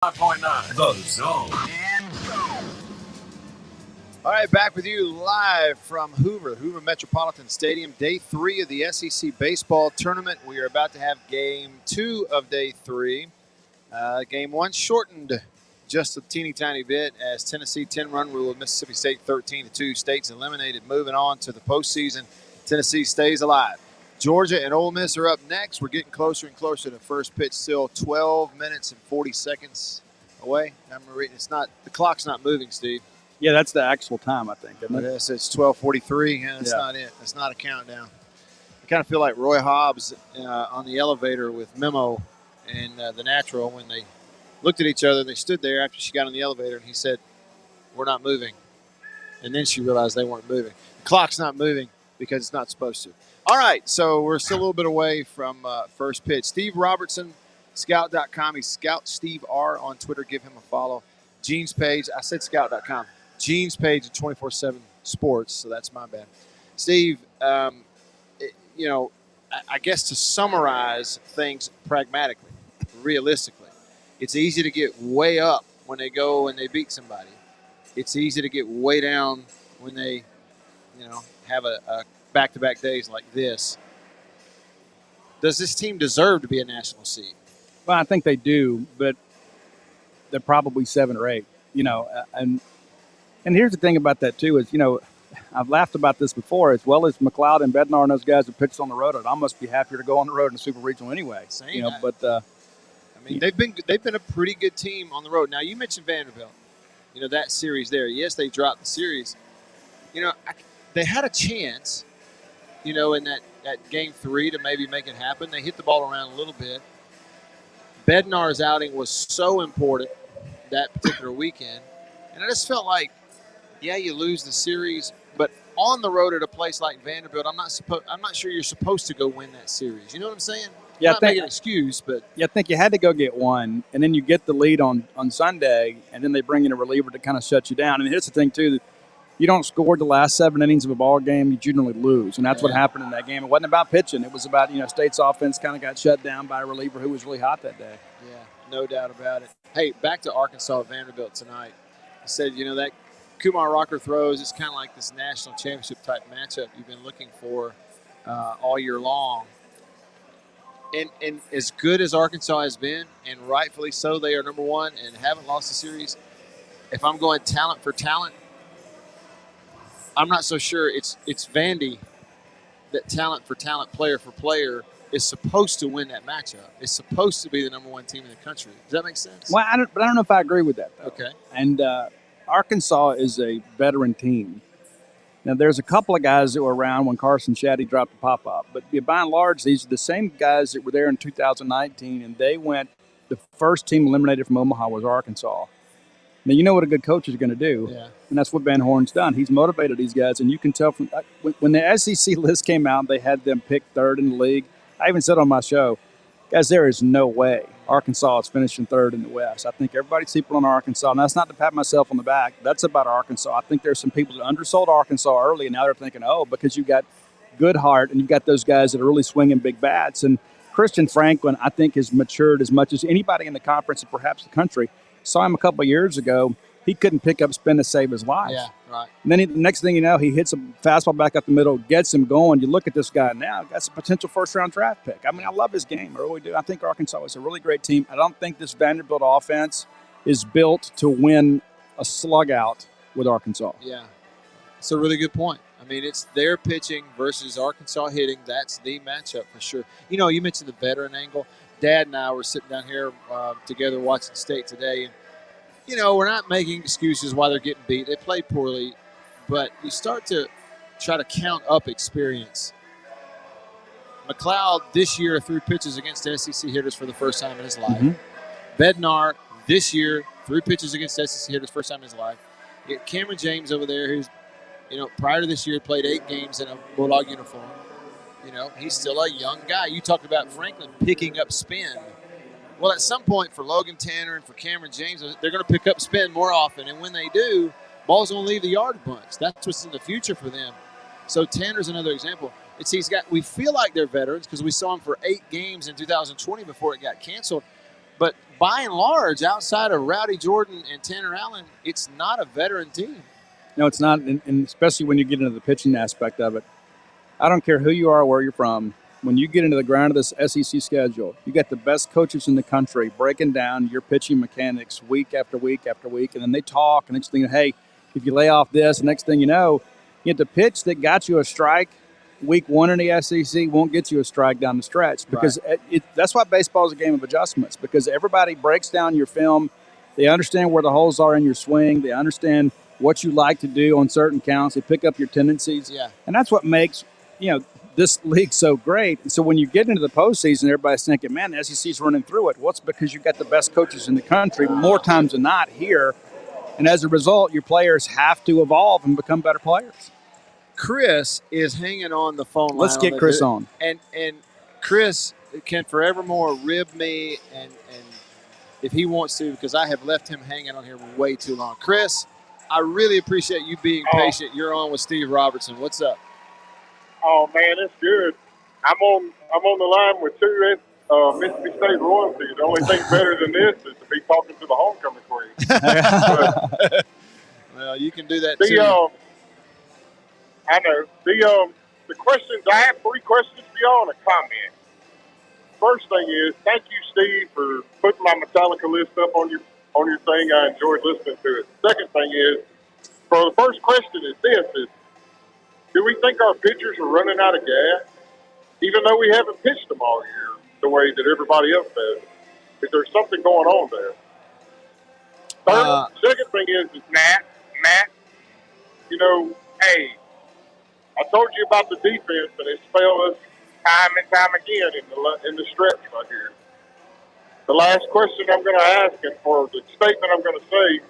5.9 The Zone. All right, back with you live from Hoover Metropolitan Stadium, day 3 of the SEC baseball tournament. We are about to have game 2 of day 3. Game 1 shortened just a teeny tiny bit as Tennessee 10-run rule of Mississippi State 13-2. States eliminated. Moving on to the postseason, Tennessee stays alive. Georgia and Ole Miss are up next. We're getting closer and closer to first pitch. Still 12 minutes and 40 seconds away. The clock's not moving, Steve. Yeah, that's the actual time, I think, isn't it? Yes, it's 12:43. Yeah, that's not it. That's not a countdown. I kind of feel like Roy Hobbs on the elevator with Memo and the Natural when they looked at each other. They stood there after she got on the elevator, and he said, "We're not moving." And then she realized they weren't moving. The clock's not moving because it's not supposed to. All right, so we're still a little bit away from first pitch. Steve Robertson, Scout.com. He's Scout Steve R on Twitter. Give him a follow. Gene's page. I said Scout.com. Gene's page at 24/7 Sports, so that's my bad. Steve, I guess to summarize things pragmatically, realistically, it's easy to get way up when they go and they beat somebody. It's easy to get way down when they, have a back-to-back days like this. Does this team deserve to be a national seed? Well, I think they do, but they're probably 7 or 8, And here's the thing about that, too, is, I've laughed about this before. As well as McLeod and Bednar and those guys who pitched on the road, I'd almost be happier to go on the road in the Super Regional anyway. They've been a pretty good team on the road. Now, you mentioned Vanderbilt, that series there. Yes, they dropped the series. They had a chance, in that game 3 to maybe make it happen. They hit the ball around a little bit. Bednar's outing was so important that particular weekend. And I just felt like, yeah, you lose the series, but on the road at a place like Vanderbilt, I'm not sure you're supposed to go win that series. You know what I'm saying? Yeah, not making an excuse, but I think you had to go get one, and then you get the lead on Sunday, and then they bring in a reliever to kind of shut you down. And here's the thing too: that you don't score the last 7 innings of a ball game, you generally lose, and that's what happened in that game. It wasn't about pitching; it was about State's offense kind of got shut down by a reliever who was really hot that day. Yeah, no doubt about it. Hey, back to Arkansas Vanderbilt tonight. I said, that Kumar Rocker throws is kind of like this national championship type matchup you've been looking for all year long. And as good as Arkansas has been, and rightfully so, they are number 1 and haven't lost a series. If I'm going talent for talent, I'm not so sure it's Vandy that talent for talent, player for player is supposed to win that matchup. It's supposed to be the number 1 team in the country. Does that make sense? Well, I don't know if I agree with that, though. Okay. And Arkansas is a veteran team. Now, there's a couple of guys that were around when Carson Shaddy dropped the pop-up. But by and large, these are the same guys that were there in 2019, and they went – the first team eliminated from Omaha was Arkansas. Now, you know what a good coach is going to do, and that's what Van Horn's done. He's motivated these guys, and you can tell from when the SEC list came out, they had them picked 3rd in the league. I even said on my show, guys, there is no way Arkansas is finishing 3rd in the West. I think everybody's sleeping on Arkansas, and that's not to pat myself on the back. That's about Arkansas. I think there's some people that undersold Arkansas early, and now they're thinking, because you've got Goodhart and you've got those guys that are really swinging big bats. And Christian Franklin, I think, has matured as much as anybody in the conference and perhaps the country. Saw him a couple of years ago. He couldn't pick up spin to save his life. Yeah, right. And then the next thing you know, he hits a fastball back up the middle, gets him going. You look at this guy now, that's a potential first-round draft pick. I mean, I love his game. I really do. I think Arkansas is a really great team. I don't think this Vanderbilt offense is built to win a slug-out with Arkansas. Yeah, it's a really good point. I mean, it's their pitching versus Arkansas hitting. That's the matchup for sure. You mentioned the veteran angle. Dad and I were sitting down here together watching State today, and we're not making excuses why they're getting beat. They played poorly, but you start to try to count up experience. McLeod this year threw pitches against SEC hitters for the first time in his life. Mm-hmm. Bednar this year threw pitches against SEC hitters first time in his life. You got Cameron James over there who's, prior to this year played 8 games in a Bulldog uniform. He's still a young guy. You talked about Franklin picking up spin. Well, at some point for Logan Tanner and for Cameron James, they're going to pick up spin more often. And when they do, ball's going to leave the yard a bunch. That's what's in the future for them. So Tanner's another example. We feel like they're veterans because we saw them for 8 games in 2020 before it got canceled. But by and large, outside of Rowdy Jordan and Tanner Allen, it's not a veteran team. No, it's not, and especially when you get into the pitching aspect of it. I don't care who you are, where you're from. When you get into the grind of this SEC schedule, you got the best coaches in the country breaking down your pitching mechanics week after week after week, and then they talk, and next thing, hey, if you lay off this, the next thing you know, you get the pitch that got you a strike week one in the SEC won't get you a strike down the stretch, because that's why baseball is a game of adjustments, because everybody breaks down your film. They understand where the holes are in your swing. They understand what you like to do on certain counts. They pick up your tendencies. Yeah. And that's what makes, this league so great. And so when you get into the postseason, everybody's thinking, man, the SEC's running through it. Well, it's because you've got the best coaches in the country more times than not here. And as a result, your players have to evolve and become better players. Chris is hanging on the phone line. Let's get Chris on. And Chris can forevermore rib me and if he wants to, because I have left him hanging on here way too long. Chris, I really appreciate you being patient. You're on with Steve Robertson. What's up? Oh man, it's good. I'm on the line with two Mississippi State royalty. The only thing better than this is to be talking to the homecoming queen. Well, you can do that too. I know the questions. I have three questions for y'all and a comment. First thing is, thank you, Steve, for putting my Metallica list up on your thing. I enjoyed listening to it. Second thing is, for the first question is this: do we think our pitchers are running out of gas, even though we haven't pitched them all year the way that everybody else does? Is there something going on there? Second thing is Matt, hey, I told you about the defense, and it's failed us time and time again in the stretch right here. The last question I'm going to ask, and for the statement I'm going to say,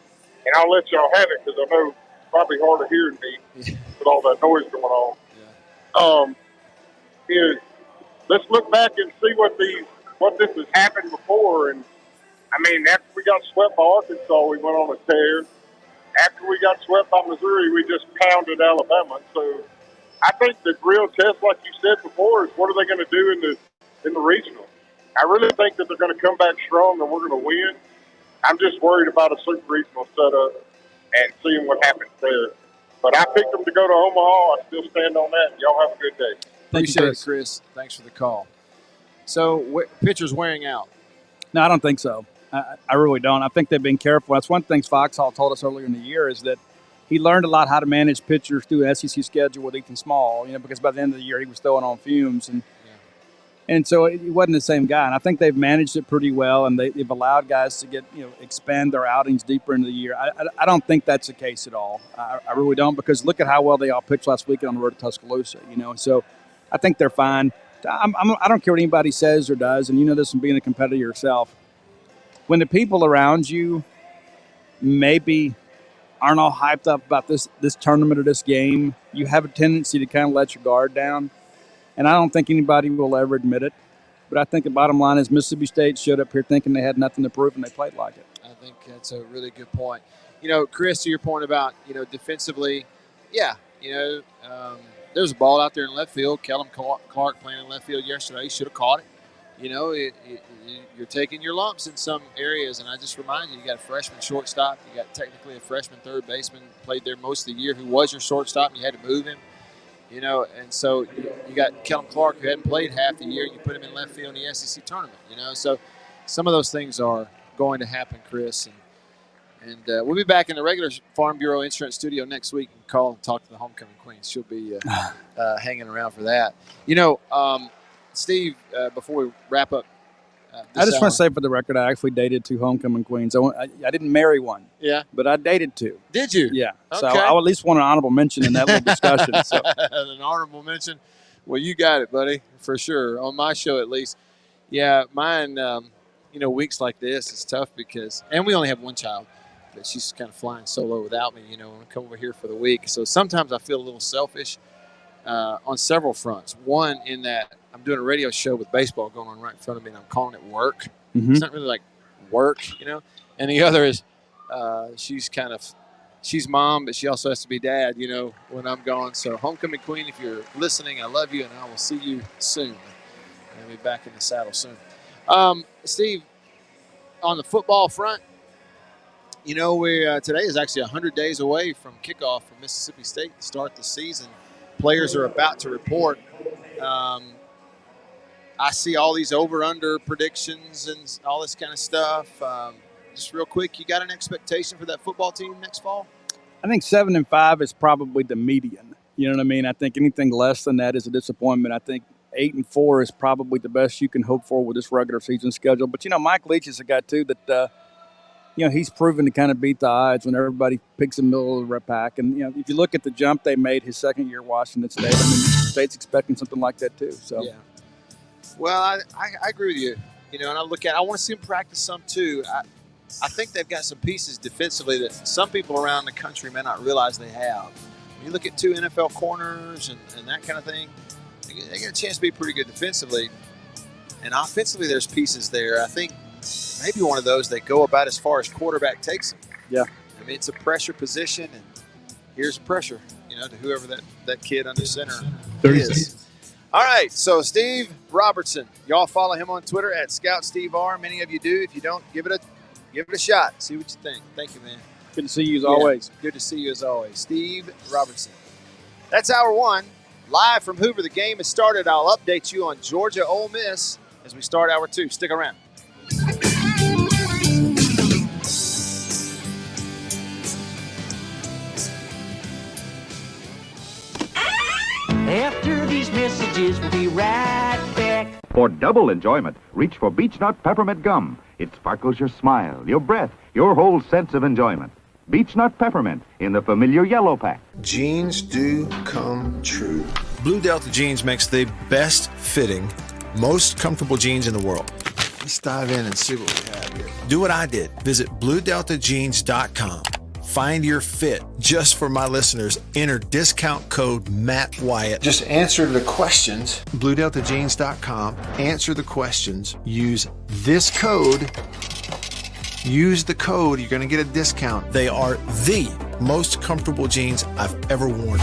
and I'll let y'all have it because I know it's probably hard to hear me with all that noise going on. Is let's look back and see what this has happened before. And I mean, after we got swept by Arkansas, we went on a tear. After we got swept by Missouri, we just pounded Alabama. So I think the real test, like you said before, is what are they going to do in the regional? I really think that they're going to come back strong and we're going to win. I'm just worried about a super regional setup and seeing what happens there. But I picked them to go to Omaha. I still stand on that. Y'all have a good day. Appreciate it, Chris. Thanks for the call. So, pitchers wearing out? No, I don't think so. I really don't. I think they've been careful. That's one thing Foxhall told us earlier in the year is that he learned a lot how to manage pitchers through an SEC schedule with Ethan Small, because by the end of the year he was throwing on fumes. And so he wasn't the same guy. And I think they've managed it pretty well, and they've allowed guys to get, expand their outings deeper into the year. I don't think that's the case at all. I really don't, because look at how well they all pitched last weekend on the road to Tuscaloosa, So I think they're fine. I don't care what anybody says or does, and you know this from being a competitor yourself. When the people around you maybe aren't all hyped up about this tournament or this game, you have a tendency to kind of let your guard down. And I don't think anybody will ever admit it. But I think the bottom line is Mississippi State showed up here thinking they had nothing to prove, and they played like it. I think that's a really good point. Chris, to your point about, defensively, there's a ball out there in left field. Kellum Clark playing in left field yesterday. He should have caught it. You're taking your lumps in some areas, and I just remind you got a freshman shortstop. You got technically a freshman third baseman, played there most of the year, who was your shortstop, and you had to move him. And so you got Kellum Clark, who hadn't played half the year. You put him in left field in the SEC tournament, So some of those things are going to happen, Chris. And we'll be back in the regular Farm Bureau Insurance studio next week and call and talk to the homecoming queen. She'll be hanging around for that. Steve, before we wrap up I just want to say for the record, I actually dated 2 homecoming queens. I didn't marry one. Yeah. But I dated 2. Did you? Yeah. Okay. So I at least want an honorable mention in that little discussion. So. An honorable mention? Well, you got it, buddy, for sure. On my show, at least. Yeah, mine, weeks like this is tough because – and we only have one child, but she's kind of flying solo without me, when I come over here for the week. So sometimes I feel a little selfish on several fronts. One, in that I'm doing a radio show with baseball going on right in front of me, and I'm calling it work. Mm-hmm. It's not really like work, And the other is she's mom, but she also has to be dad, when I'm gone. So homecoming queen, if you're listening, I love you, and I will see you soon. I'll be back in the saddle soon. Steve, on the football front, we today is actually 100 days away from kickoff for Mississippi State to start the season. Players are about to report. I see all these over-under predictions and all this kind of stuff. Just real quick, you got an expectation for that football team next fall? I think 7-5 is probably the median. You know what I mean? I think anything less than that is a disappointment. I think 8-4 is probably the best you can hope for with this regular season schedule. But, Mike Leach is a guy, too, that, he's proven to kind of beat the odds when everybody picks the middle of the pack. And, if you look at the jump they made his second year at Washington State, State's expecting something like that, too. So. Yeah. Well, I agree with you. And I want to see them practice some, too. I think they've got some pieces defensively that some people around the country may not realize they have. When you look at 2 NFL corners and that kind of thing, they get a chance to be pretty good defensively. And offensively, there's pieces there. I think maybe one of those they go about as far as quarterback takes them. Yeah. I mean, it's a pressure position, and here's pressure, to whoever that kid under center 30 is. seconds. All right, so Steve Robertson. Y'all follow him on Twitter at ScoutSteveR. Many of you do. If you don't, give it a shot. See what you think. Thank you, man. Good to see you as always. Good to see you as always. Steve Robertson. That's hour one. Live from Hoover, the game has started. I'll update you on Georgia Ole Miss as we start hour two. Stick around. After these messages, we'll be right back. For double enjoyment, reach for Beech-Nut Peppermint Gum. It sparkles your smile, your breath, your whole sense of enjoyment. Beech-Nut Peppermint in the familiar yellow pack. Jeans do come true. Blue Delta Jeans makes the best fitting, most comfortable jeans in the world. Let's dive in and see what we have here. Do what I did. Visit BlueDeltaJeans.com. Find your fit. Just for my listeners, enter discount code Matt Wyatt. Just answer the questions. BlueDeltaJeans.com. Answer the questions. Use this code. Use the code. You're going to get a discount. They are the most comfortable jeans I've ever worn.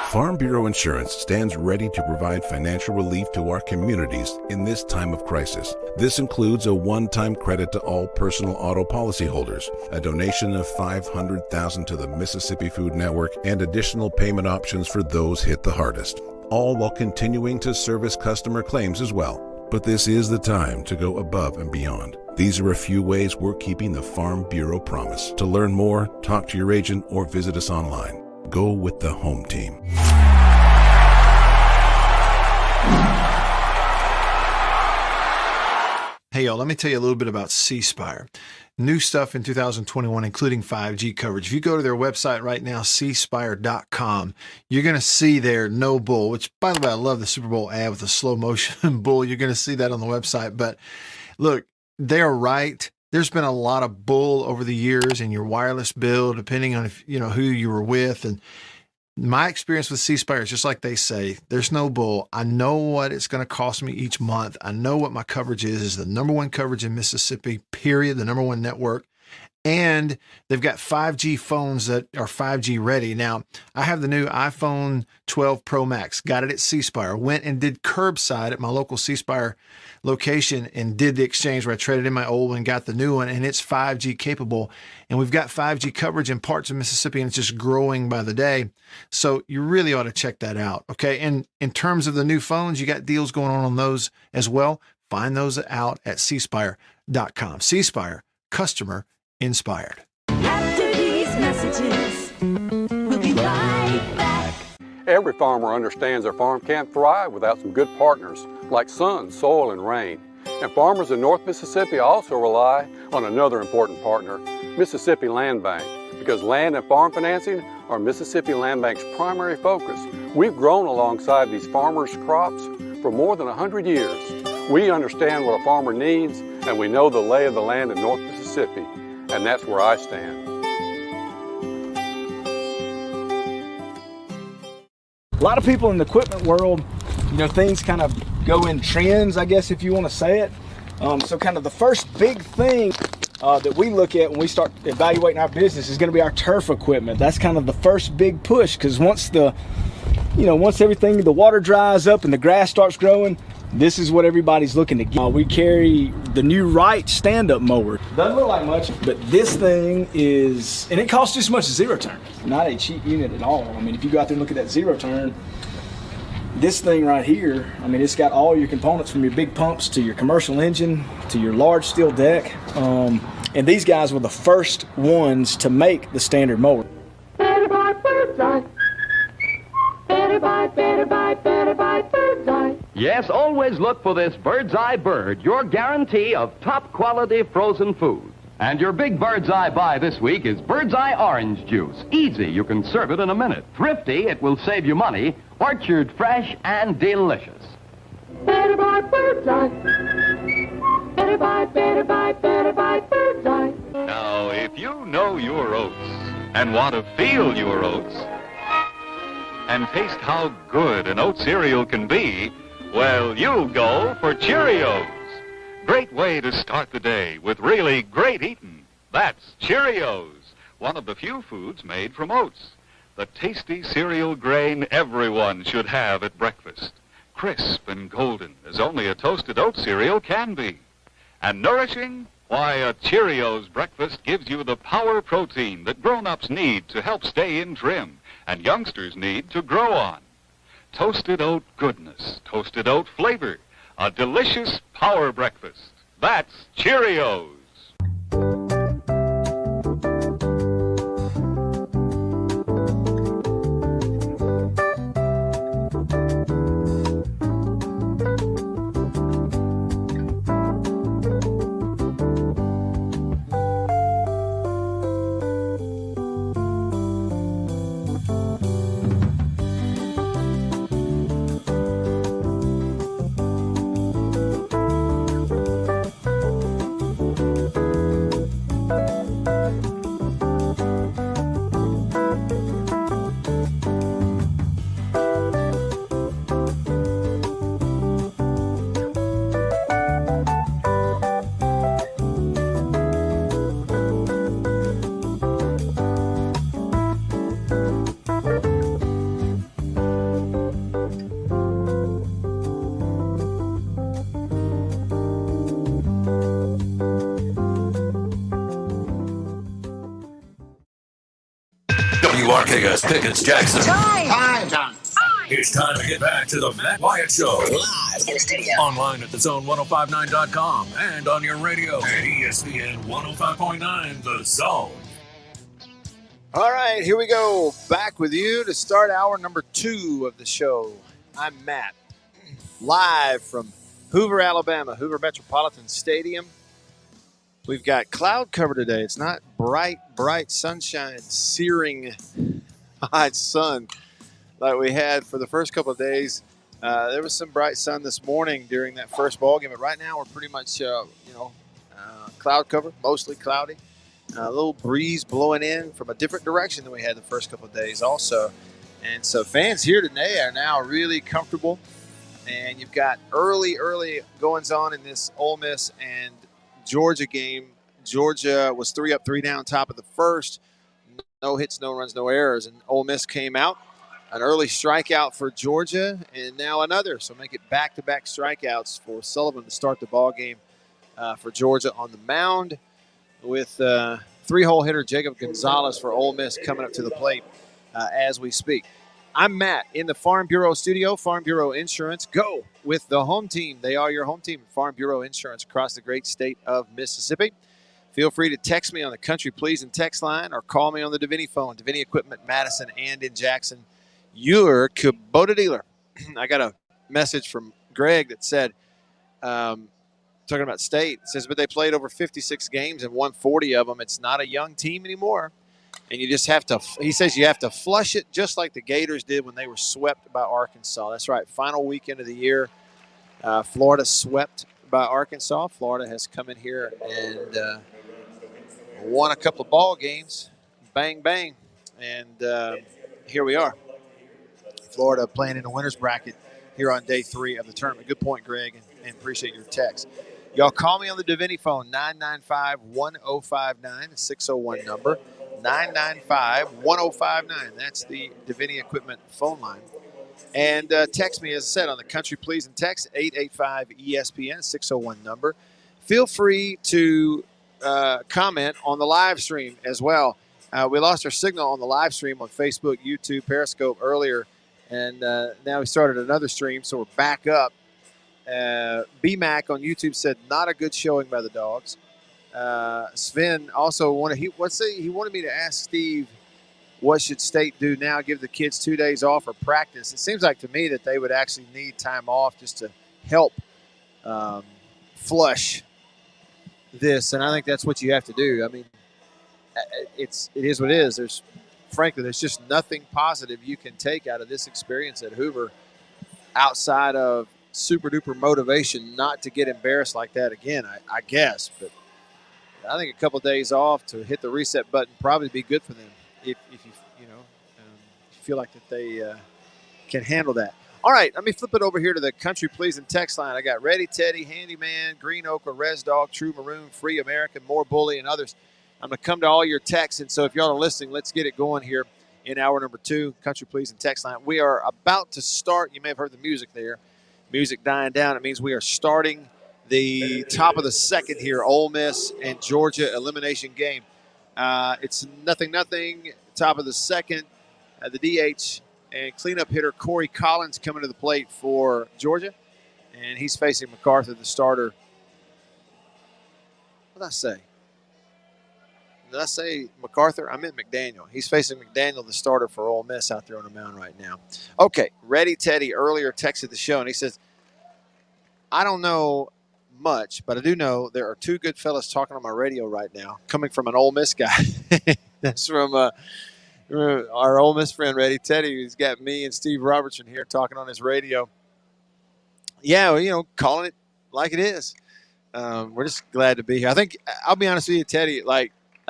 Farm Bureau Insurance stands ready to provide financial relief to our communities in this time of crisis. This includes a one-time credit to all personal auto policyholders, a donation of $500,000 to the Mississippi Food Network, and additional payment options for those hit the hardest, all while continuing to service customer claims as well. But this is the time to go above and beyond. These are a few ways we're keeping the Farm Bureau promise. To learn more, talk to your agent or visit us online. Go with the home team. Hey, y'all, let me tell you a little bit about C Spire. New stuff in 2021, including 5G coverage. If you go to their website right now, cspire.com, you're going to see their no bull, which, by the way, I love the Super Bowl ad with the slow motion bull. You're going to see that on the website. But look, they're right. There's been a lot of bull over the years in your wireless bill, depending on if who you were with. And my experience with C Spire is just like they say, there's no bull. I know what it's going to cost me each month. I know what my coverage is the number one coverage in Mississippi, period, the number one network. And they've got 5G phones that are 5G ready. Now, I have the new iPhone 12 Pro Max, got it at C Spire, went and did curbside at my local C Spire location and did the exchange where I traded in my old one, got the new one, and it's 5G capable. And we've got 5G coverage in parts of Mississippi, and it's just growing by the day. So you really ought to check that out, okay? And in terms of the new phones, you got deals going on those as well. Find those out at cspire.com. C Spire, customer inspired. After these messages, we'll be right back. Every farmer understands their farm can't thrive without some good partners like sun, soil, and rain. And farmers in North Mississippi also rely on another important partner, Mississippi Land Bank, because land and farm financing are Mississippi Land Bank's primary focus. We've grown alongside these farmers' crops for more than 100 years. We understand what a farmer needs, and we know the lay of the land in North Mississippi, and that's where I stand. A lot of people in the equipment world, things kind of go in trends, I guess, if you want to say it. So kind of the first big thing that we look at when we start evaluating our business is going to be our turf equipment. That's kind of the first big push, because once the once everything, the water dries up and the grass starts growing, this is what everybody's looking to get. We carry the new Wright stand-up mower. Doesn't look like much, but this thing is, and it costs just as much as zero turn. Not a cheap unit at all. I mean, if you go out there and look at that zero turn, this thing right here, I mean, it's got all your components from your big pumps to your commercial engine to your large steel deck. And these guys were the first ones to make the standard mower. Better buy Bird's Eye. Better buy Bird's Eye. Yes, always look for this Bird's Eye Bird, your guarantee of top quality frozen food. And your big Bird's Eye buy this week is Bird's Eye Orange Juice. Easy, you can serve it in a minute. Thrifty, it will save you money. Orchard fresh and delicious. Better buy Bird's Eye. Better buy Bird's Eye. Now, if you know your oats and want to feel your oats and taste how good an oat cereal can be, well, you'll go for Cheerios. Great way to start the day with really great eating. That's Cheerios, one of the few foods made from oats. The tasty cereal grain everyone should have at breakfast. Crisp and golden as only a toasted oat cereal can be. And nourishing? Why, a Cheerios breakfast gives you the power protein that grown-ups need to help stay in trim and youngsters need to grow on. Toasted oat goodness, toasted oat flavor, a delicious power breakfast. That's Cheerios. WRKS Pickens Jackson. Time, John. It's time to get back to the Matt Wyatt Show. Live in the studio. Online at thezone1059.com and on your radio at ESPN 105.9 The Zone. All right, here we go. Back with you to start hour number 2 of the show. I'm Matt, live from Hoover, Alabama, Hoover Metropolitan Stadium. We've got cloud cover today. It's not bright sunshine, searing hot sun like we had for the first couple of days. There was some bright sun this morning during that first ball game, but right now we're pretty much, cloud cover, mostly cloudy. A little breeze blowing in from a different direction than we had the first couple of days also. And so fans here today are now really comfortable. And you've got early goings on in this Ole Miss and Georgia game. Georgia was 3 up, 3 down, top of the first. No hits, no runs, no errors. And Ole Miss came out. An early strikeout for Georgia, and now another. So make it back-to-back strikeouts for Sullivan to start the ball game for Georgia on the mound, with 3-hole hitter Jacob Gonzalez for Ole Miss coming up to the plate as we speak. I'm Matt in the Farm Bureau studio. Farm Bureau Insurance. Go with the home team. They are your home team. Farm Bureau Insurance across the great state of Mississippi. Feel free to text me on the Country Pleasing text line or call me on the Davini phone. Davini Equipment, Madison and in Jackson, your Kubota dealer. I got a message from Greg that said, talking about state, it says, but they played over 56 games and won 40 of them. It's not a young team anymore. And you just have to, he says you have to flush it just like the Gators did when they were swept by Arkansas. That's right. Final weekend of the year, Florida swept by Arkansas. Florida has come in here and won a couple of ball games. Bang, bang. And here we are. Florida playing in the winner's bracket here on day 3 of the tournament. Good point, Greg, and appreciate your text. Y'all call me on the Davini phone, 995-1059, the 601 number. 995-1059. That's the Davini Equipment phone line. And text me, as I said, on the Country Pleasing text, 885-ESPN, 601 number. Feel free to comment on the live stream as well. We lost our signal on the live stream on Facebook, YouTube, Periscope earlier, and now we started another stream, so we're back up. BMAC on YouTube said, not a good showing by the Dogs. Sven also wanted me to ask Steve, what should State do now? Give the kids 2 days off or practice? It seems like to me that they would actually need time off just to help flush this, and I think that's what you have to do. I mean, it is what it is. There's just nothing positive you can take out of this experience at Hoover outside of super duper motivation not to get embarrassed like that again. I guess, but I think a couple of days off to hit the reset button probably be good for them if you feel like that they can handle that. All right, let me flip it over here to the Country Pleasing text line. I got Ready Teddy, Handyman, Green Ochre, Res Dog, True Maroon, Free American, More Bully, and others. I'm going to come to all your texts, and so if y'all are listening, let's get it going here in hour number 2, Country Pleasing text line. We are about to start. You may have heard the music there. Music dying down. It means we are starting the top of the second here, Ole Miss and Georgia elimination game. It's 0-0, top of the second. The DH and cleanup hitter Corey Collins coming to the plate for Georgia, and he's facing MacArthur, the starter. What did I say? Did I say MacArthur? I meant McDaniel. He's facing McDaniel, the starter for Ole Miss, out there on the mound right now. Okay, Ready Teddy earlier texted the show, and he says, I don't know much, but I do know there are 2 good fellas talking on my radio right now, coming from an Ole Miss guy. That's from our Ole Miss friend, Ready Teddy, who's got me and Steve Robertson here talking on his radio. Yeah, well, calling it like it is. We're just glad to be here. I think, I'll be honest with you, Teddy,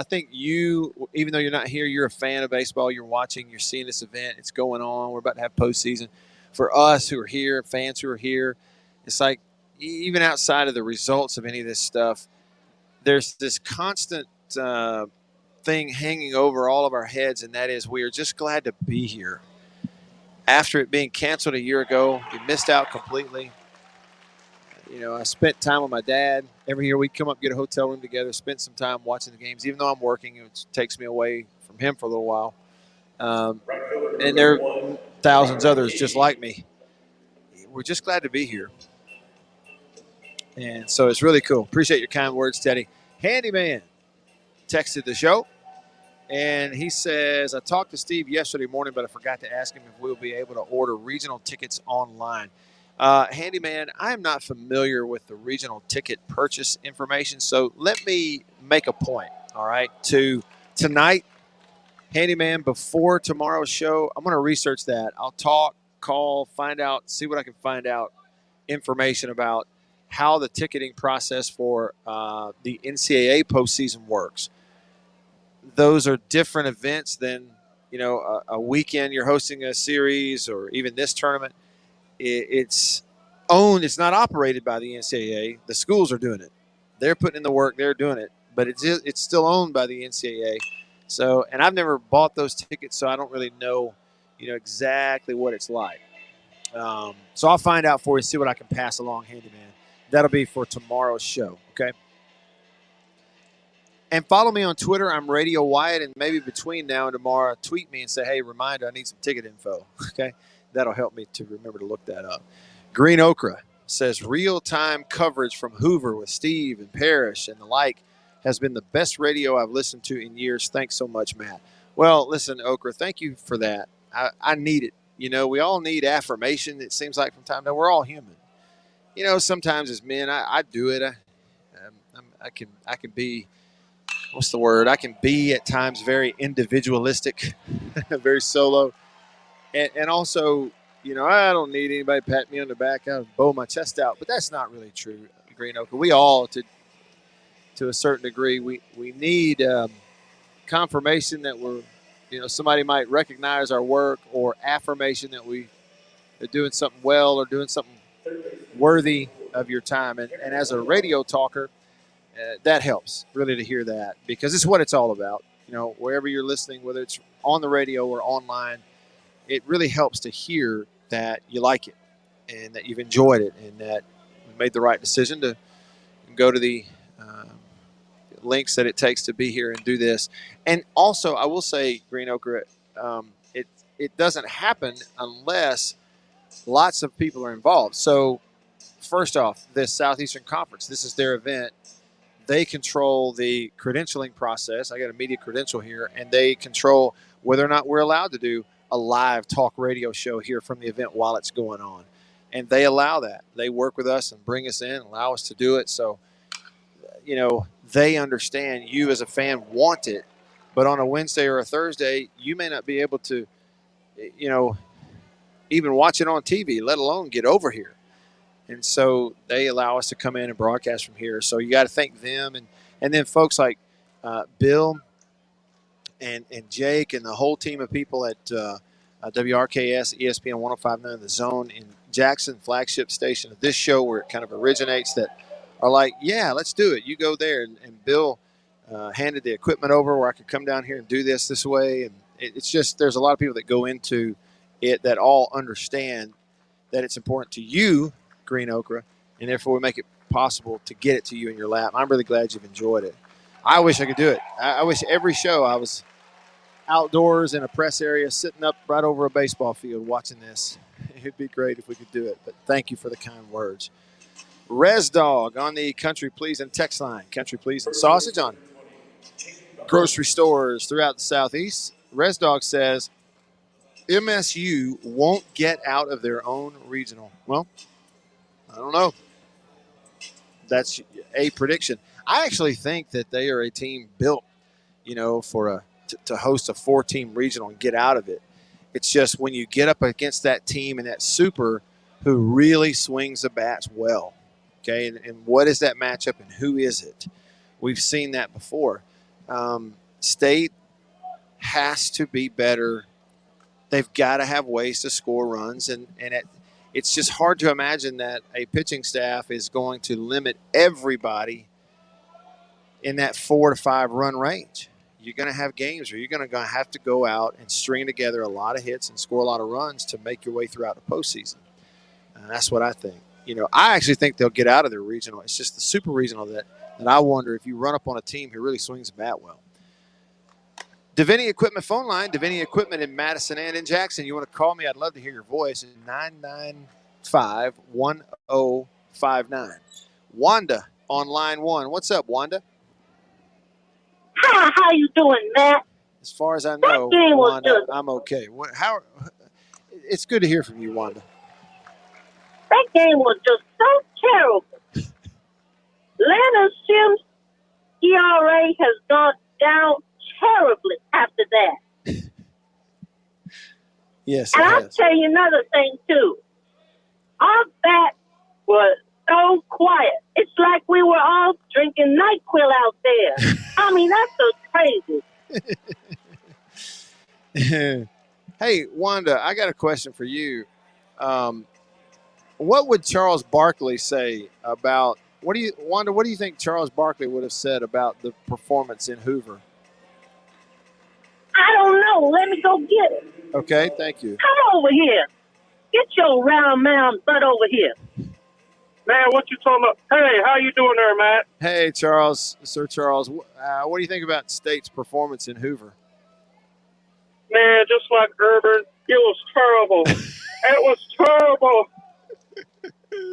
I think you, even though you're not here, you're a fan of baseball. You're watching. You're seeing this event. It's going on. We're about to have postseason. For us who are here, fans who are here, it's like even outside of the results of any of this stuff, there's this constant thing hanging over all of our heads, and that is we are just glad to be here. After it being canceled a year ago, we missed out completely. I spent time with my dad. Every year we'd come up, get a hotel room together, spend some time watching the games. Even though I'm working, it takes me away from him for a little while. And there are thousands others just like me. We're just glad to be here. And so it's really cool. Appreciate your kind words, Teddy. Handyman texted the show, and he says, I talked to Steve yesterday morning, but I forgot to ask him if we'll be able to order regional tickets online. Handyman, I am not familiar with the regional ticket purchase information, so let me make a point, all right, to tonight, Handyman, before tomorrow's show. I'm going to research that. I'll talk, call, find out, see what I can find out, information about how the ticketing process for the NCAA postseason works. Those are different events than, a weekend you're hosting a series or even this tournament. It's owned. It's not operated by the NCAA. The schools are doing it. They're putting in the work. They're doing it. But it's still owned by the NCAA. So, and I've never bought those tickets, so I don't really know, exactly what it's like. So I'll find out for you, see what I can pass along, Handyman. That'll be for tomorrow's show, okay? And follow me on Twitter. I'm Radio Wyatt, and maybe between now and tomorrow, tweet me and say, hey, reminder, I need some ticket info, okay? That'll help me to remember to look that up. Green Ochre says, real-time coverage from Hoover with Steve and Parrish and the like has been the best radio I've listened to in years. Thanks so much, Matt. Well, listen, Ochre, thank you for that. I need it. We all need affirmation, it seems like, from time to time. We're all human. Sometimes as men, I do it. I can be, what's the word? I can be at times very individualistic, very solo. And also, I don't need anybody to pat me on the back. I bow my chest out. But that's not really true, Green Ochre. We all, to a certain degree, we need confirmation that we're, somebody might recognize our work, or affirmation that we are doing something well or doing something worthy of your time. And as a radio talker, that helps really to hear that, because it's what it's all about. Wherever you're listening, whether it's on the radio or online, it really helps to hear that you like it and that you've enjoyed it and that we made the right decision to go to the links that it takes to be here and do this. And also, I will say, Green Ochre, it doesn't happen unless lots of people are involved. So, first off, this Southeastern Conference, this is their event. They control the credentialing process. I got a media credential here, and they control whether or not we're allowed to do a live talk radio show here from the event while it's going on. And they allow that. They work with us and bring us in, allow us to do it. So, they understand you as a fan want it, but on a Wednesday or a Thursday, you may not be able to, even watch it on TV, let alone get over here. And so they allow us to come in and broadcast from here. So you got to thank them. And then folks like Bill and Jake and the whole team of people at WRKS, ESPN 105.9 The Zone in Jackson, flagship station of this show where it kind of originates, that are like, yeah, let's do it. You go there. And Bill handed the equipment over where I could come down here and do this way. And it's just there's a lot of people that go into it that all understand that it's important to you, Green Ochre, and therefore we make it possible to get it to you in your lap. I'm really glad you've enjoyed it. I wish I could do it. I wish every show I was outdoors in a press area sitting up right over a baseball field watching this. It'd be great if we could do it, but thank you for the kind words. Res Dog on the Country Pleasin' text line. Country Pleasin' sausage on grocery stores throughout the Southeast. Res Dog says MSU won't get out of their own regional. Well, I don't know. That's a prediction. I actually think that they are a team built, for to host a 4-team regional and get out of it. It's just when you get up against that team and that super who really swings the bats well, okay, and what is that matchup and who is it? We've seen that before. State has to be better. They've got to have ways to score runs, and it's just hard to imagine that a pitching staff is going to limit everybody in that 4 to 5 run range. You're going to have games where you're going to have to go out and string together a lot of hits and score a lot of runs to make your way throughout the postseason. And that's what I think. I actually think they'll get out of their regional. It's just the super regional that I wonder if you run up on a team who really swings the bat well. Davini Equipment phone line, Davini Equipment in Madison and in Jackson. You want to call me? I'd love to hear your voice. 995-1059. Wanda on line 1. What's up, Wanda? Hi, how you doing, Matt? As far as I know, Wanda, I'm okay. It's good to hear from you, Wanda. That game was just so terrible. Leonard Sims' ERA has gone down terribly after that. Yes, and I'll tell you another thing, too. Our bat was so quiet. It's like we were all drinking NyQuil out there. I mean, that's so crazy. Hey, Wanda, I got a question for you. What would Charles Barkley say about Wanda, what do you think Charles Barkley would have said about the performance in Hoover? I don't know. Let me go get it. Okay, thank you. Come over here. Get your round mound butt over here. Man, what you talking about? Hey, how you doing there, Matt? Hey, Sir Charles. What do you think about State's performance in Hoover? Man, just like Urban, it was terrible. It was terrible.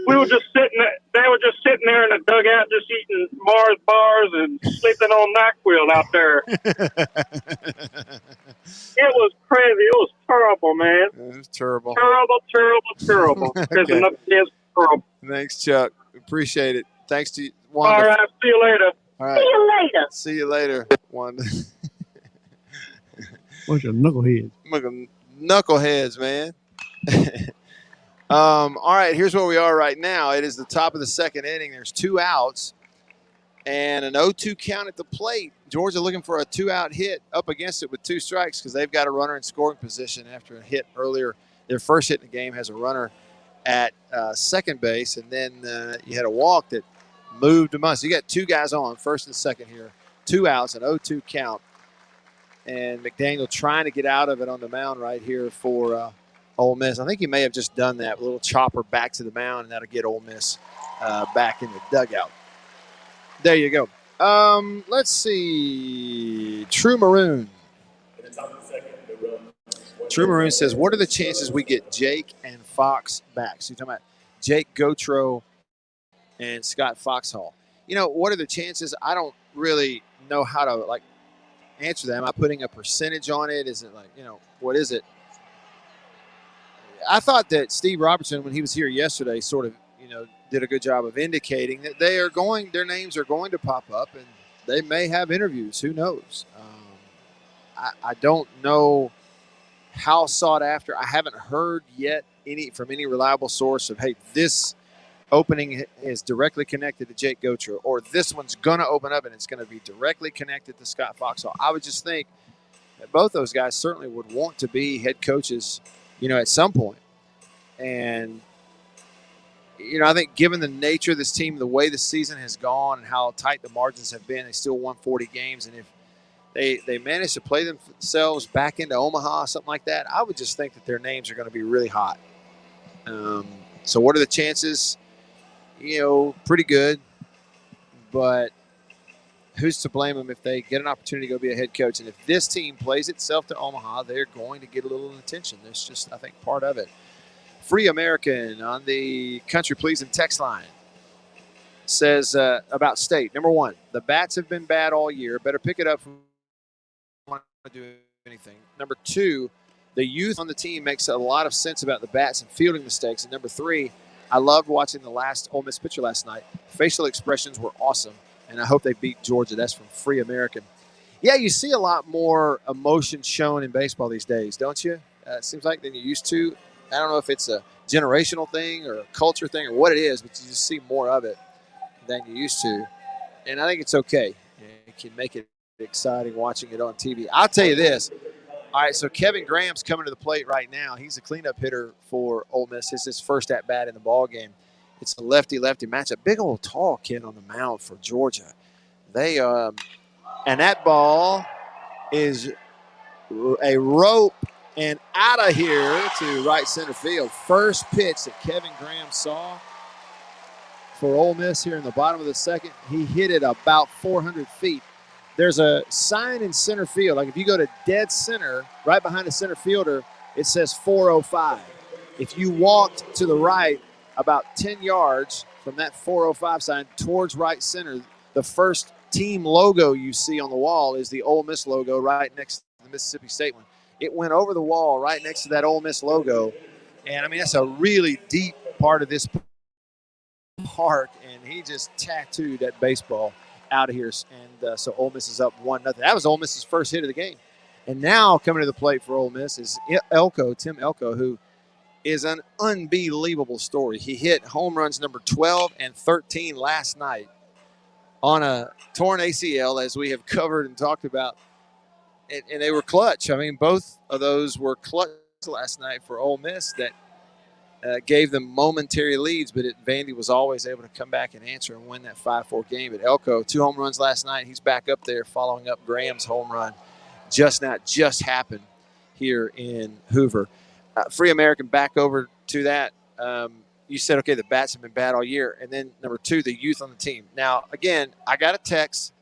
We were just sitting there. They were just sitting there in the dugout, just eating Mars bars and sleeping on NyQuil out there. It was crazy. It was terrible, man. It was terrible. Terrible. Okay. Terrible. Thanks, Chuck. Appreciate it. Thanks to you, Wanda. All right. See you later. All right. See you later, Wanda. Bunch of knuckleheads. Knuckleheads, man. All right, here's where we are right now. It is the top of the second inning. There's 2 outs and an 0-2 count at the plate. Georgia looking for a 2-out hit up against it with 2 strikes because they've got a runner in scoring position after a hit earlier. Their first hit in the game has a runner at second base, and then you had a walk that moved them on. So you got 2 guys on, first and second here. 2 outs, an 0-2 count. And McDaniel trying to get out of it on the mound right here for Ole Miss. I think he may have just done that, a little chopper back to the mound, and that'll get Ole Miss back in the dugout. There you go. Let's see. True Maroon. True Maroon says, what are the chances we get Jake and Fox back? So you're talking about Jake Gautreaux and Scott Foxhall. What are the chances? I don't really know how to, answer that. Am I putting a percentage on it? Is it what is it? I thought that Steve Robertson, when he was here yesterday, sort of, did a good job of indicating that their names are going to pop up, and they may have interviews. Who knows? I don't know how sought after. I haven't heard yet from any reliable source of, hey, this opening is directly connected to Jake Gautreaux, or this one's going to open up and it's going to be directly connected to Scott Foxhall. I would just think that both those guys certainly would want to be head coaches, at some point. And, I think given the nature of this team, the way the season has gone and how tight the margins have been, they still won 40 games. And if they manage to play themselves back into Omaha, something like that, I would just think that their names are going to be really hot. So what are the chances? Pretty good. But who's to blame them if they get an opportunity to go be a head coach? And if this team plays itself to Omaha, they're going to get a little attention. That's just, I think, part of it. Free American on the Country Pleasing text line says about State. Number one, the bats have been bad all year. Better pick it up if we want to do anything. Number two, the youth on the team makes a lot of sense about the bats and fielding mistakes. And number three, I loved watching the last Ole Miss pitcher last night. Facial expressions were awesome, and I hope they beat Georgia. That's from Free American. Yeah, you see a lot more emotion shown in baseball these days, don't you? It seems like than you used to. I don't know if it's a generational thing or a culture thing or what it is, but you just see more of it than you used to. And I think it's okay. It can make it exciting watching it on TV. I'll tell you this. All right, so Kevin Graham's coming to the plate right now. He's a cleanup hitter for Ole Miss. It's his first at-bat in the ballgame. It's a lefty-lefty matchup. Big old tall kid on the mound for Georgia. They and that ball is a rope and out of here to right center field. First pitch that Kevin Graham saw for Ole Miss here in the bottom of the second. He hit it about 400 feet. There's a sign in center field. Like if you go to dead center, right behind the center fielder, it says 405. If you walked to the right about 10 yards from that 405 sign towards right center, the first team logo you see on the wall is the Ole Miss logo right next to the Mississippi State one. It went over the wall right next to that Ole Miss logo. And, I mean, that's a really deep part of this park, and he just tattooed that baseball out of here. And so Ole Miss is up 1-0. That was Ole Miss's first hit of the game. And now coming to the plate for Ole Miss is Tim Elko, who is an unbelievable story. He hit home runs number 12 and 13 last night on a torn ACL, as we have covered and talked about. And they were clutch. I mean, both of those were clutch last night for Ole Miss that gave them momentary leads, but Vandy was always able to come back and answer and win that 5-4 game. But Elko, 2 home runs last night. He's back up there following up Graham's home run. Just happened here in Hoover. Free American, back over to that. You said, okay, the bats have been bad all year. And then number 2, the youth on the team. Now, again, I got a text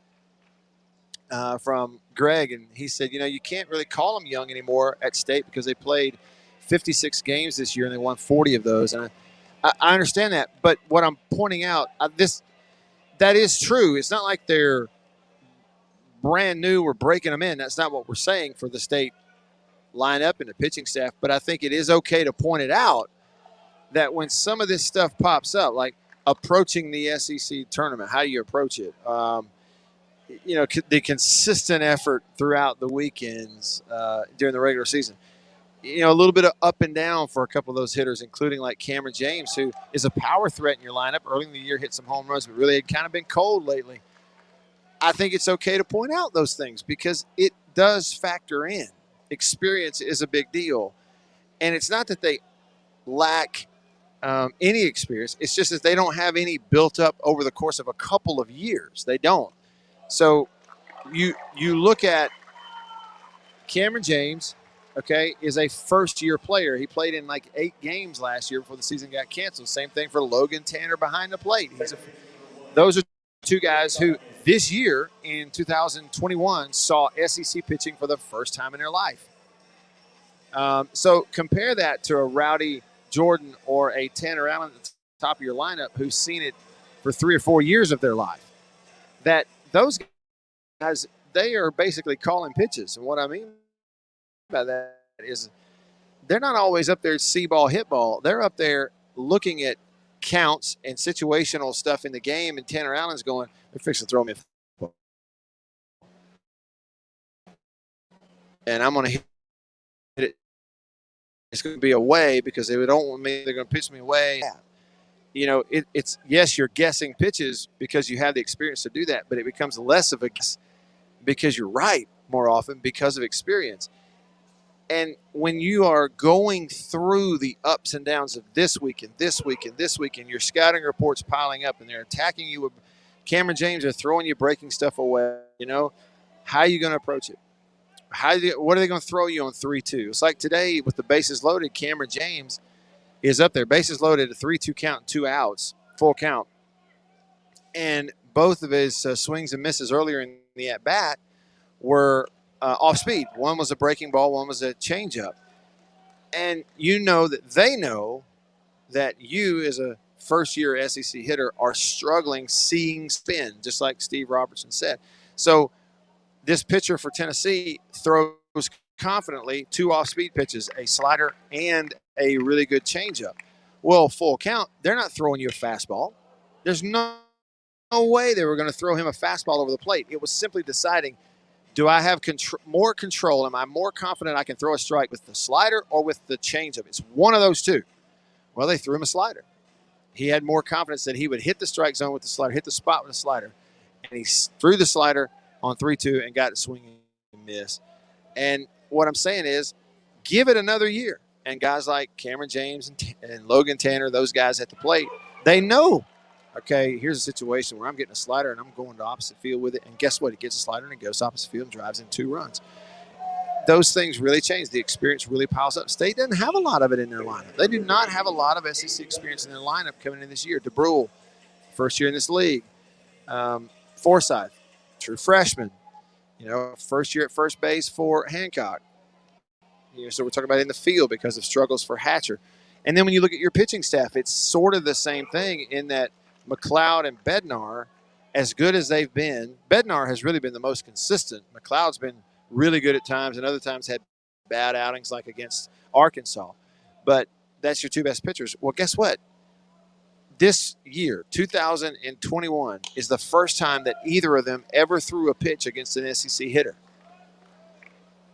from Greg, and he said, you can't really call them young anymore at State because they played 56 games this year and they won 40 of those. And I understand that. But what I'm pointing out, that is true. It's not like they're brand new. We're breaking them in. That's not what we're saying for the State lineup and the pitching staff. But I think it is okay to point it out that when some of this stuff pops up, like approaching the SEC tournament, how do you approach it? The consistent effort throughout the weekends during the regular season. A little bit of up and down for a couple of those hitters, including like Cameron James, who is a power threat in your lineup. Early in the year, hit some home runs, but really had kind of been cold lately. I think it's okay to point out those things because it does factor in. Experience is a big deal. And it's not that they lack any experience. It's just that they don't have any built up over the course of a couple of years. They don't. So you look at Cameron James, okay, is a first-year player. He played in like 8 games last year before the season got canceled. Same thing for Logan Tanner behind the plate. Those are 2 guys who this year in 2021 saw SEC pitching for the first time in their life. So compare that to a Rowdy Jordan or a Tanner Allen at the top of your lineup who's seen it for 3 or 4 years of their life. That those guys, they are basically calling pitches. And what I mean by that is they're not always up there see ball, hit ball. They're up there looking at counts and situational stuff in the game, and Tanner Allen's going, they're fixing to throw me a football. And I'm going to hit it. It's going to be away because they don't want me. They're going to pitch me away. You know, it's yes, you're guessing pitches because you have the experience to do that, but it becomes less of a guess because you're right more often because of experience. And when you are going through the ups and downs of this week and this week and this week, and your scouting reports piling up and they're attacking you with Cameron James, are throwing you breaking stuff away, you know, how are you going to approach it? What are they going to throw you on 3-2? It's like today with the bases loaded, Cameron James is up there, bases loaded, a 3-2 count and 2 outs, full count. And both of his swings and misses earlier in the at-bat were off speed. One was a breaking ball, one was a changeup. And you know that they know that you as a first-year SEC hitter are struggling seeing spin, just like Steve Robertson said. So this pitcher for Tennessee throws confidently 2 off-speed pitches, a slider and a really good changeup. Well, full count, they're not throwing you a fastball. There's no way they were going to throw him a fastball over the plate. It was simply deciding, do I have more control? Am I more confident I can throw a strike with the slider or with the changeup? It's one of those two. Well, they threw him a slider. He had more confidence that he would hit the strike zone with the slider, hit the spot with the slider, and he threw the slider on 3-2 and got a swing and miss. And what I'm saying is, give it another year. And guys like Cameron James and Logan Tanner, those guys at the plate, they know, okay, here's a situation where I'm getting a slider and I'm going to opposite field with it. And guess what? He gets a slider and it goes opposite field and drives in 2 runs. Those things really change. The experience really piles up. State doesn't have a lot of it in their lineup. They do not have a lot of SEC experience in their lineup coming in this year. DeBrule, first year in this league. Forsythe, true freshman. You know, first year at first base for Hancock. You know, so we're talking about in the field because of struggles for Hatcher. And then when you look at your pitching staff, it's sort of the same thing in that McLeod and Bednar, as good as they've been, Bednar has really been the most consistent. McLeod's been really good at times and other times had bad outings like against Arkansas. But that's your 2 best pitchers. Well, guess what? This year, 2021, is the first time that either of them ever threw a pitch against an SEC hitter.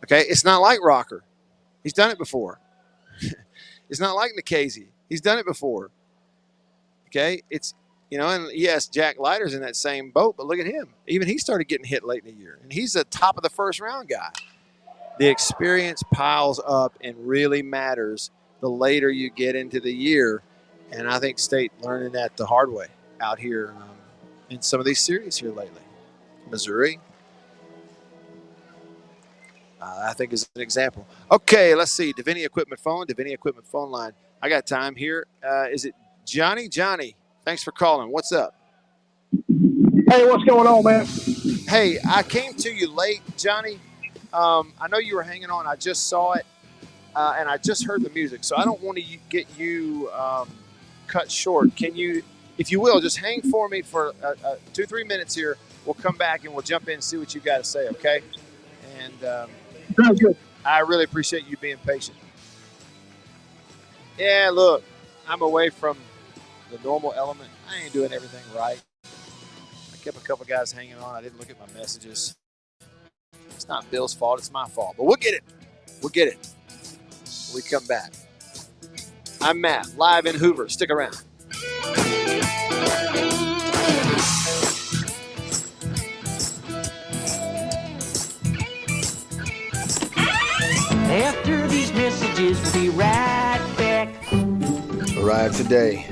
Okay? It's not like Rocker. He's done it before. It's not like Nikhazy. He's done it before. Okay? It's, you know, and yes, Jack Leiter's in that same boat, but look at him. Even he started getting hit late in the year, and he's the top of the first round guy. The experience piles up and really matters the later you get into the year, and I think State learning that the hard way out here in some of these series here lately. Missouri, I think is an example. Okay, let's see. Davini Equipment phone line. I got time here. Is it Johnny? Johnny, thanks for calling. What's up? Hey, what's going on, man? Hey, I came to you late, Johnny. I know you were hanging on. I just saw it, and I just heard the music, so I don't want to get you cut short. Can you, if you will, just hang for me for 2-3 minutes here. We'll come back and we'll jump in and see what you got to say, okay? And sounds good. I really appreciate you being patient. Yeah, look, I'm away from the normal element. I ain't doing everything right. I kept a couple guys hanging on. I didn't look at my messages. It's not Bill's fault. It's my fault. But we'll get it. We'll get it when we come back. I'm Matt, live in Hoover. Stick around. After these messages, we'll be right back. Arrived today.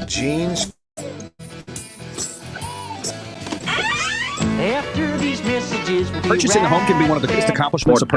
Jeans. After these messages, we'll be Purchasing a home can be one of the greatest accomplishments of